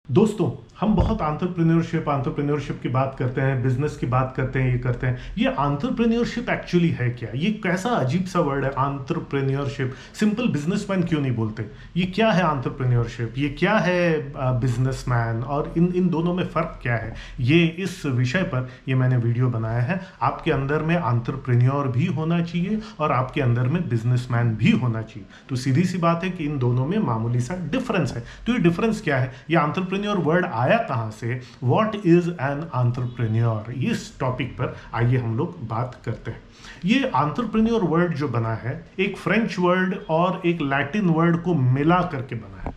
दोस्तों, हम बहुत एंटरप्रेन्योरशिप की बात करते हैं, बिजनेस की बात करते हैं, ये करते हैं। ये एंटरप्रेन्योरशिप एक्चुअली है क्या? ये कैसा अजीब सा वर्ड है एंटरप्रेन्योरशिप। सिंपल बिजनेसमैन क्यों नहीं बोलते? ये क्या है एंटरप्रेन्योरशिप? ये क्या है बिजनेसमैन? और इन दोनों में फ़र्क क्या है? ये इस विषय पर ये मैंने वीडियो बनाया है। आपके अंदर में एंटरप्रेन्योर भी होना चाहिए और आपके अंदर में बिजनेसमैन भी होना चाहिए। तो सीधी सी बात है कि इन दोनों में मामूली सा डिफरेंस है। तो ये डिफरेंस क्या है? ये एंटरप्रेन्योर वर्ड आया कहाँ से? What is an entrepreneur? इस टॉपिक पर आइए हम लोग बात करते हैं। ये एंटरप्रेन्योर वर्ड जो बना है, एक फ्रेंच वर्ड और एक लैटिन वर्ड को मिला करके बना है।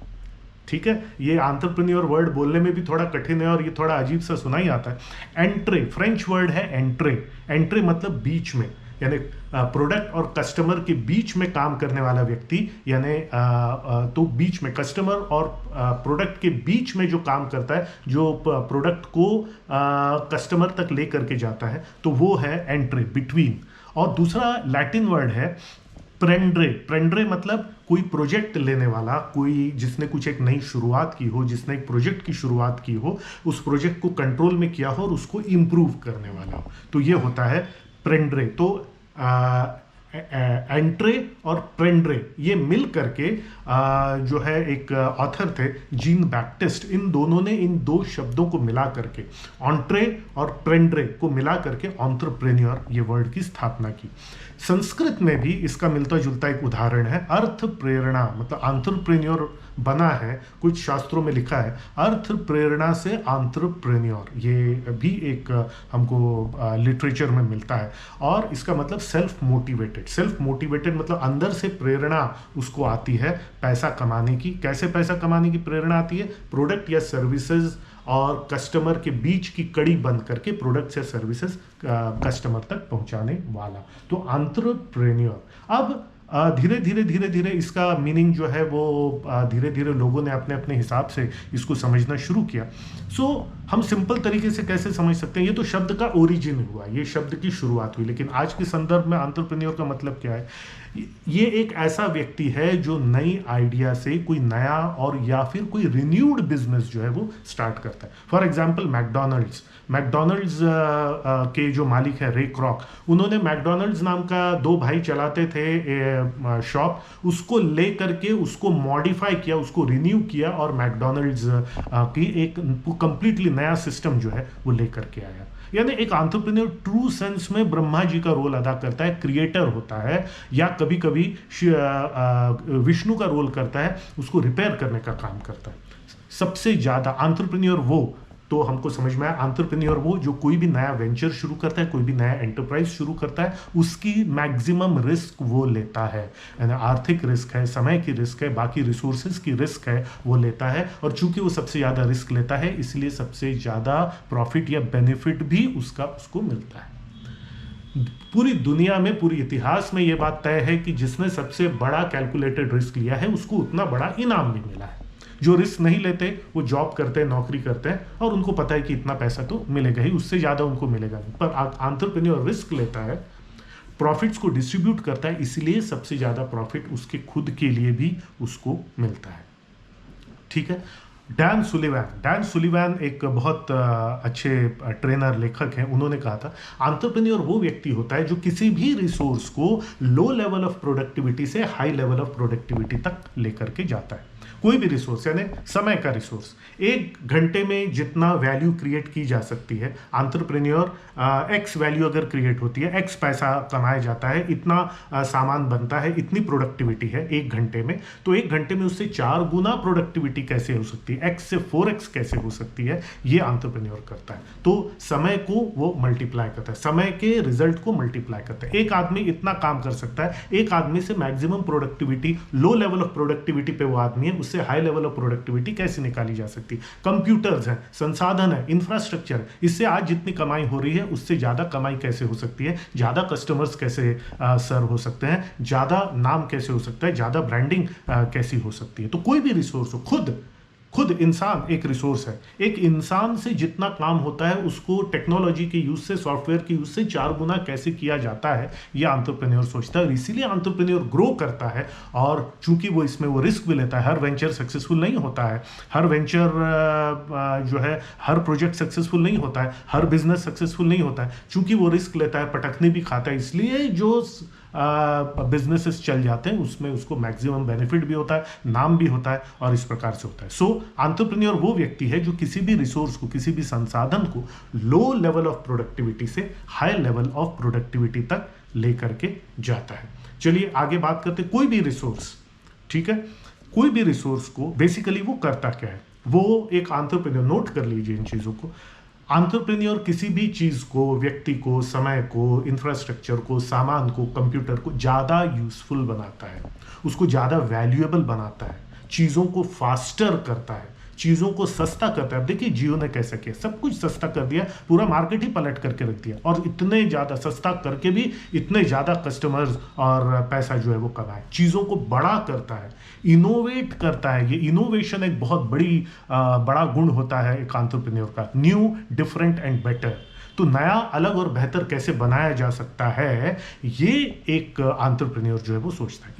ठीक है, ये एंटरप्रेन्योर वर्ड बोलने में भी थोड़ा कठिन है और ये थोड़ा अजीब सा सुना ही आता है। एंट्रे, फ्रेंच वर्ड है एंट्रे। एंट्रे मतलब बीच में, यानी प्रोडक्ट और कस्टमर के बीच में काम करने वाला व्यक्ति, यानी तो बीच में कस्टमर और प्रोडक्ट के बीच में जो काम करता है, जो प्रोडक्ट को कस्टमर तक ले करके जाता है, तो वो है एंट्रे, बिटवीन। और दूसरा लैटिन वर्ड है प्रेंड्रे। प्रेंड्रे मतलब कोई प्रोजेक्ट लेने वाला, कोई जिसने कुछ एक नई शुरुआत की हो, जिसने एक प्रोजेक्ट की शुरुआत की हो, उस प्रोजेक्ट को कंट्रोल में किया हो और उसको इम्प्रूव करने वाला हो, तो ये होता है प्रेंड्रे। तो एंट्रे और प्रेंड्रे ये मिल करके जो है एक ऑथर थे जीन बैप्टिस्ट, इन दोनों ने इन दो शब्दों को मिला करके, ऑन्ट्रे और प्रेंड्रे को मिला करके एंटरप्रेन्योर ये वर्ड की स्थापना की। संस्कृत में भी इसका मिलता जुलता एक उदाहरण है, अर्थ प्रेरणा। मतलब एंटरप्रेन्योर बना है, कुछ शास्त्रों में लिखा है अर्थ प्रेरणा से एंटरप्रेन्योर। ये भी एक हमको लिटरेचर में मिलता है। और इसका मतलब सेल्फ मोटिवेटेड। सेल्फ मोटिवेटेड मतलब अंदर से प्रेरणा उसको आती है पैसा कमाने की। कैसे पैसा कमाने की प्रेरणा आती है? प्रोडक्ट या सर्विसेज और कस्टमर के बीच की कड़ी बंद करके प्रोडक्ट्स या सर्विसेज कस्टमर तक पहुंचाने वाला, तो एंटरप्रेन्योर। अब धीरे धीरे इसका मीनिंग जो है वो धीरे धीरे लोगों ने अपने अपने हिसाब से इसको समझना शुरू किया। हम सिंपल तरीके से कैसे समझ सकते हैं? ये तो शब्द का ओरिजिन हुआ, ये शब्द की शुरुआत हुई, लेकिन आज के संदर्भ में एंटरप्रेन्योर का मतलब क्या है? ये एक ऐसा व्यक्ति है जो नई आइडिया से कोई नया और या फिर कोई रिन्यूड बिजनेस जो है वो स्टार्ट करता है। फॉर एग्जांपल मैकडॉनल्ड्स के जो मालिक है रे क्रोक, उन्होंने मैकडॉनल्ड्स नाम का दो भाई चलाते थे शॉप, उसको ले करके उसको मॉडिफाई किया, उसको रिन्यू किया और मैकडॉनल्ड्स की एक कंप्लीटली नया सिस्टम जो है वो ले करके आया। यानी एक एंटरप्रेन्योर ट्रू सेंस में ब्रह्मा जी का रोल अदा करता है, क्रिएटर होता है, या कभी कभी विष्णु का रोल करता है, उसको रिपेयर करने का काम करता है। सबसे ज्यादा एंटरप्रेन्योर वो, तो हमको समझ में आया एंटरप्रेन्योर वो जो कोई भी नया वेंचर शुरू करता है, कोई भी नया एंटरप्राइज शुरू करता है, उसकी मैक्सिमम रिस्क वो लेता है। यानी आर्थिक रिस्क है, समय की रिस्क है, बाकी रिसोर्सेज की रिस्क है, वो लेता है। और चूंकि वो सबसे ज़्यादा रिस्क लेता है, इसलिए सबसे ज़्यादा प्रॉफिट या बेनिफिट भी उसको मिलता है। पूरी दुनिया में, पूरी इतिहास में ये बात तय है कि जिसने सबसे बड़ा कैलकुलेटेड रिस्क लिया है उसको उतना बड़ा इनाम भी मिला है। जो रिस्क नहीं लेते वो जॉब करते हैं, नौकरी करते हैं और उनको पता है कि इतना पैसा तो मिलेगा ही, उससे ज़्यादा उनको मिलेगा नहीं। पर एंटरप्रेन्योर रिस्क लेता है, प्रॉफिट्स को डिस्ट्रीब्यूट करता है, इसलिए सबसे ज़्यादा प्रॉफिट उसके खुद के लिए भी उसको मिलता है। ठीक है। डैन सुलिवान एक बहुत अच्छे ट्रेनर लेखक हैं। उन्होंने कहा था एंटरप्रेन्योर वो व्यक्ति होता है जो किसी भी रिसोर्स को लो लेवल ऑफ प्रोडक्टिविटी से हाई लेवल ऑफ प्रोडक्टिविटी तक लेकर के जाता है। कोई भी रिसोर्स, यानी समय का रिसोर्स, 1 घंटे में जितना वैल्यू क्रिएट की जा सकती है, एंटरप्रेन्योर एक्स वैल्यू अगर क्रिएट होती है, एक्स पैसा कमाया जाता है, इतना सामान बनता है, इतनी प्रोडक्टिविटी है 1 घंटे में, तो 1 घंटे में उससे 4 गुना प्रोडक्टिविटी कैसे हो सकती है, एक्स से 4x कैसे हो सकती है, ये एंटरप्रेन्योर करता है। तो समय को वो मल्टीप्लाई करता है, समय के रिजल्ट को मल्टीप्लाई करता है। एक आदमी इतना काम कर सकता है, एक आदमी से maximum productivity, low level of productivity पे वो आदमी है, उससे हाई लेवल ऑफ प्रोडक्टिविटी कैसे निकाली जा सकती है। कंप्यूटर्स हैं, संसाधन है, इंफ्रास्ट्रक्चर, इससे आज जितनी कमाई हो रही है उससे ज्यादा कमाई कैसे हो सकती है, ज्यादा कस्टमर्स कैसे सर्व हो सकते हैं, ज्यादा नाम कैसे हो सकता है, ज्यादा ब्रांडिंग कैसी हो सकती है। तो कोई भी रिसोर्स हो, खुद खुद इंसान एक रिसोर्स है। एक इंसान से जितना काम होता है उसको टेक्नोलॉजी के यूज से, सॉफ्टवेयर के यूज से 4 गुना कैसे किया जाता है, ये एंटरप्रेन्योर सोचता है। और इसीलिए एंटरप्रेन्योर ग्रो करता है। और चूंकि वो इसमें वो रिस्क भी लेता है, हर वेंचर सक्सेसफुल नहीं होता है, हर वेंचर जो है हर प्रोजेक्ट सक्सेसफुल नहीं होता है, हर बिजनेस सक्सेसफुल नहीं होता है। चूंकि वो रिस्क लेता है, पटकनी भी खाता है, इसलिए जो बिजनेसेस चल जाते हैं उसमें उसको मैक्सिमम बेनिफिट भी होता है, नाम भी होता है, और इस प्रकार से होता है। सो एंटरप्रेन्योर वो व्यक्ति है जो किसी भी रिसोर्स को, किसी भी संसाधन को लो लेवल ऑफ प्रोडक्टिविटी से हाई लेवल ऑफ प्रोडक्टिविटी तक लेकर के जाता है। चलिए आगे बात करते हैं। कोई भी रिसोर्स, ठीक है, कोई भी रिसोर्स को बेसिकली वो करता क्या है, वो एक एंटरप्रेन्योर, नोट कर लीजिए इन चीजों को। एंटरप्रेन्योर किसी भी चीज को, व्यक्ति को, समय को, इंफ्रास्ट्रक्चर को, सामान को, कंप्यूटर को ज्यादा यूजफुल बनाता है, उसको ज्यादा वैल्यूएबल बनाता है, चीजों को फास्टर करता है, चीजों को सस्ता करता है। अब देखिए जियो ने कैसा किया, सब कुछ सस्ता कर दिया, पूरा मार्केट ही पलट करके रख दिया, और इतने ज्यादा सस्ता करके भी इतने ज्यादा कस्टमर्स और पैसा जो है वो कमाए। चीजों को बड़ा करता है, इनोवेट करता है। ये इनोवेशन एक बहुत बड़ा गुण होता है एक एंटरप्रेन्योर का। न्यू, डिफरेंट एंड बेटर, तो नया, अलग और बेहतर कैसे बनाया जा सकता है, ये एक एंटरप्रेन्योर जो है वो सोचता है।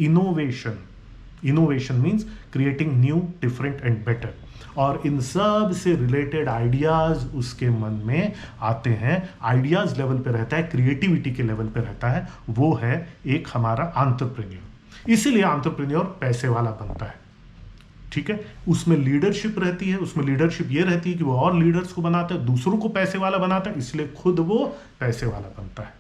Innovation means creating new, different and better, और इन सब से रिलेटेड आइडियाज उसके मन में आते हैं, आइडियाज लेवल पे रहता है, क्रिएटिविटी के लेवल पे रहता है। वो है एक हमारा एंटरप्रेन्योर। इसीलिए एंटरप्रेन्योर पैसे वाला बनता है, ठीक है। उसमें लीडरशिप रहती है, उसमें लीडरशिप ये रहती है कि वो और लीडर्स को बनाता है, दूसरों को पैसे वाला बनाता है, इसलिए खुद वो पैसे वाला बनता है,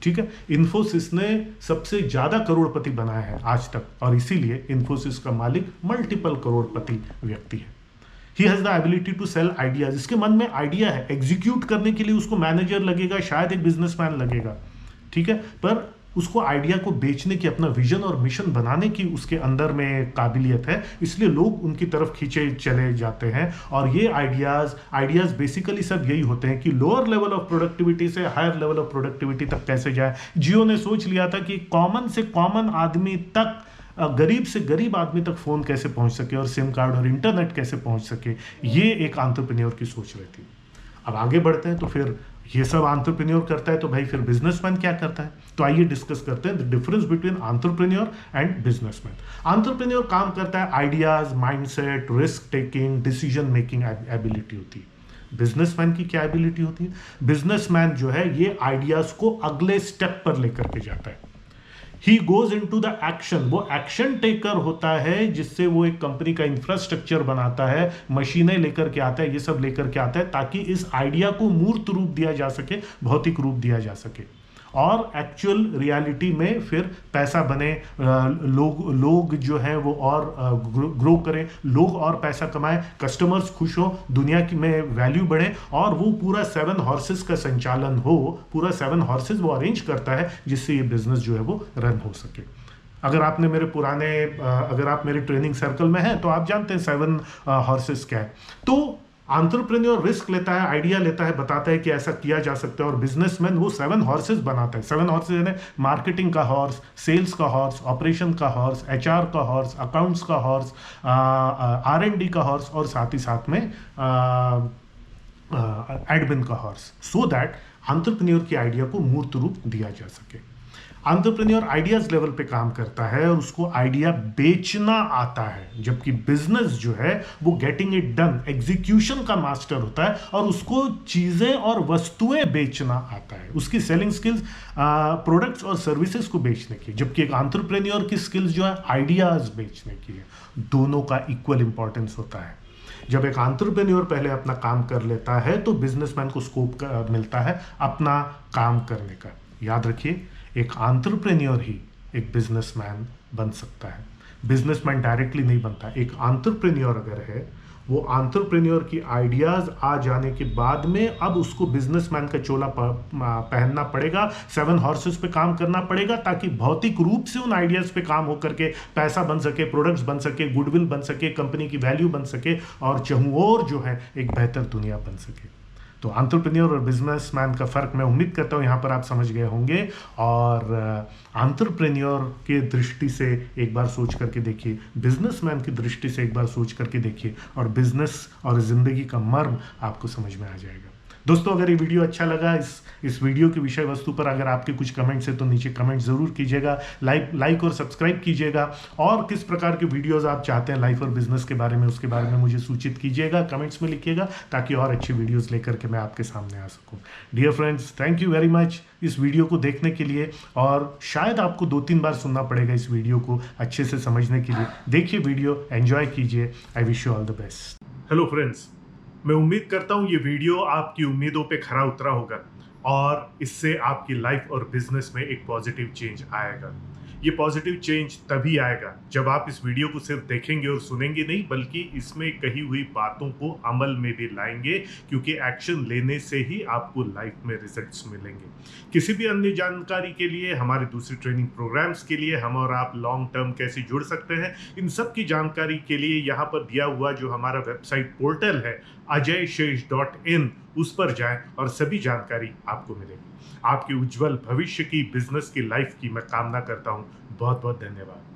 ठीक है। इन्फोसिस ने सबसे ज्यादा करोड़पति बनाया है आज तक, और इसीलिए इन्फोसिस का मालिक मल्टीपल करोड़पति व्यक्ति है। He has the ability to sell ideas. इसके मन में आइडिया है, एग्जीक्यूट करने के लिए उसको मैनेजर लगेगा, शायद एक बिजनेसमैन लगेगा, ठीक है, पर उसको आइडिया को बेचने की, अपना विजन और मिशन बनाने की उसके अंदर में काबिलियत है, इसलिए लोग उनकी तरफ खींचे चले जाते हैं। और ये आइडियाज बेसिकली सब यही होते हैं कि लोअर लेवल ऑफ प्रोडक्टिविटी से हायर लेवल ऑफ प्रोडक्टिविटी तक कैसे जाए। जियो ने सोच लिया था कि कॉमन से कॉमन आदमी तक, गरीब से गरीब आदमी तक फोन कैसे पहुंच सके, और सिम कार्ड और इंटरनेट कैसे पहुंच सके, ये एक एंटरप्रेन्योर की सोच रहती। अब आगे बढ़ते हैं, तो फिर ये सब एंटरप्रेन्योर करता है, तो भाई फिर बिजनेसमैन क्या करता है, तो आइए डिस्कस करते हैं the difference between entrepreneur and businessman. Entrepreneur काम करता है ideas, mindset, risk taking, decision making ability होती है। बिजनेसमैन की क्या एबिलिटी होती है, बिजनेसमैन जो है ये आइडियाज को अगले स्टेप पर लेकर के जाता है। He goes in to the action, वो एक्शन टेकर होता है, जिससे वो एक कंपनी का इंफ्रास्ट्रक्चर बनाता है, मशीनें लेकर के आता है, ये सब लेकर के आता है, ताकि इस आइडिया को मूर्त रूप दिया जा सके, भौतिक रूप दिया जा सके, और एक्चुअल रियलिटी में फिर पैसा बने, लोग जो है वो और ग्रो करें, लोग और पैसा कमाएं, कस्टमर्स खुश हो, दुनिया की में वैल्यू बढ़े, और वो पूरा 7 हॉर्सेस का संचालन हो, पूरा 7 हॉर्सेस वो अरेंज करता है, जिससे ये बिजनेस जो है वो रन हो सके। अगर आपने अगर आप मेरे ट्रेनिंग सर्कल में हैं तो आप जानते हैं 7 हॉर्सेस क्या है। तो एंटरप्रेन्योर रिस्क लेता है, आइडिया लेता है, बताता है कि ऐसा किया जा सकता है, और बिजनेसमैन वो 7 हॉर्सेस बनाता है। 7 हॉर्सेस यानी मार्केटिंग का हॉर्स, सेल्स का हॉर्स, ऑपरेशन का हॉर्स, एचआर का हॉर्स, अकाउंट्स का हॉर्स, R&D का हॉर्स, और साथ ही साथ में एडमिन का हॉर्स, सो दैट एंटरप्रेन्योर की आइडिया को मूर्त रूप दिया जा सके। एंटरप्रेन्योर आइडियाज लेवल पे काम करता है, और उसको आइडिया बेचना आता है, जबकि बिजनेस जो है वो गेटिंग इट डन, एग्जीक्यूशन का मास्टर होता है, और उसको चीजें और वस्तुएं बेचना आता है। उसकी सेलिंग स्किल्स प्रोडक्ट्स और सर्विसेज को बेचने की, जबकि एक एंटरप्रेन्योर की स्किल्स जो है आइडियाज बेचने की है। दोनों का इक्वल इंपॉर्टेंस होता है। जब एक एंटरप्रेन्योर पहले अपना काम कर लेता है तो बिजनेसमैन को स्कोप मिलता है अपना काम करने का। याद रखिए, एक एंटरप्रेन्योर ही एक बिजनेसमैन बन सकता है, बिजनेसमैन डायरेक्टली नहीं बनता। एक एंटरप्रेन्योर अगर है, वो एंटरप्रेन्योर की आइडियाज आ जाने के बाद में अब उसको बिजनेसमैन का चोला पहनना पड़ेगा, 7 हॉर्सेस पे काम करना पड़ेगा, ताकि भौतिक रूप से उन आइडियाज पे काम होकर के पैसा बन सके, प्रोडक्ट्स बन सके, गुडविल बन सके, कंपनी की वैल्यू बन सके, और चहुओर जो है एक बेहतर दुनिया बन सके। तो एंटरप्रेन्योर और बिजनेसमैन का फ़र्क मैं उम्मीद करता हूँ यहाँ पर आप समझ गए होंगे। और एंटरप्रेन्योर के दृष्टि से एक बार सोच करके देखिए, बिजनेसमैन की दृष्टि से एक बार सोच करके देखिए, और बिजनेस और ज़िंदगी का मर्म आपको समझ में आ जाएगा। दोस्तों, अगर ये वीडियो अच्छा लगा, इस वीडियो की विषय वस्तु पर अगर आपके कुछ कमेंट्स है तो नीचे कमेंट ज़रूर कीजिएगा, लाइक और सब्सक्राइब कीजिएगा। और किस प्रकार के वीडियोस आप चाहते हैं लाइफ और बिजनेस के बारे में, उसके बारे में मुझे सूचित कीजिएगा, कमेंट्स में लिखिएगा, ताकि और अच्छी वीडियोस लेकर के मैं आपके सामने आ सकूं। Dear friends, thank you very much इस वीडियो को देखने के लिए। और शायद आपको 2-3 बार सुनना पड़ेगा इस वीडियो को अच्छे से समझने के लिए। देखिए वीडियो, एंजॉय कीजिए। I wish you all the best. Hello friends, मैं उम्मीद करता हूँ ये वीडियो आपकी उम्मीदों पे खरा उतरा होगा और इससे आपकी लाइफ और बिजनेस में एक पॉजिटिव चेंज आएगा। ये पॉजिटिव चेंज तभी आएगा जब आप इस वीडियो को सिर्फ देखेंगे और सुनेंगे नहीं, बल्कि इसमें कही हुई बातों को अमल में भी लाएंगे, क्योंकि एक्शन लेने से ही आपको लाइफ में रिजल्ट्स मिलेंगे। किसी भी अन्य जानकारी के लिए, हमारे दूसरे ट्रेनिंग प्रोग्राम्स के लिए, हम और आप लॉन्ग टर्म कैसे जुड़ सकते हैं, इन सब की जानकारी के लिए यहाँ पर दिया हुआ जो हमारा वेबसाइट पोर्टल है ajayshesh.in, उस पर जाएं और सभी जानकारी आपको मिलेगी। आपके उज्जवल भविष्य की, बिजनेस की, लाइफ की मैं कामना करता हूं। बहुत बहुत धन्यवाद।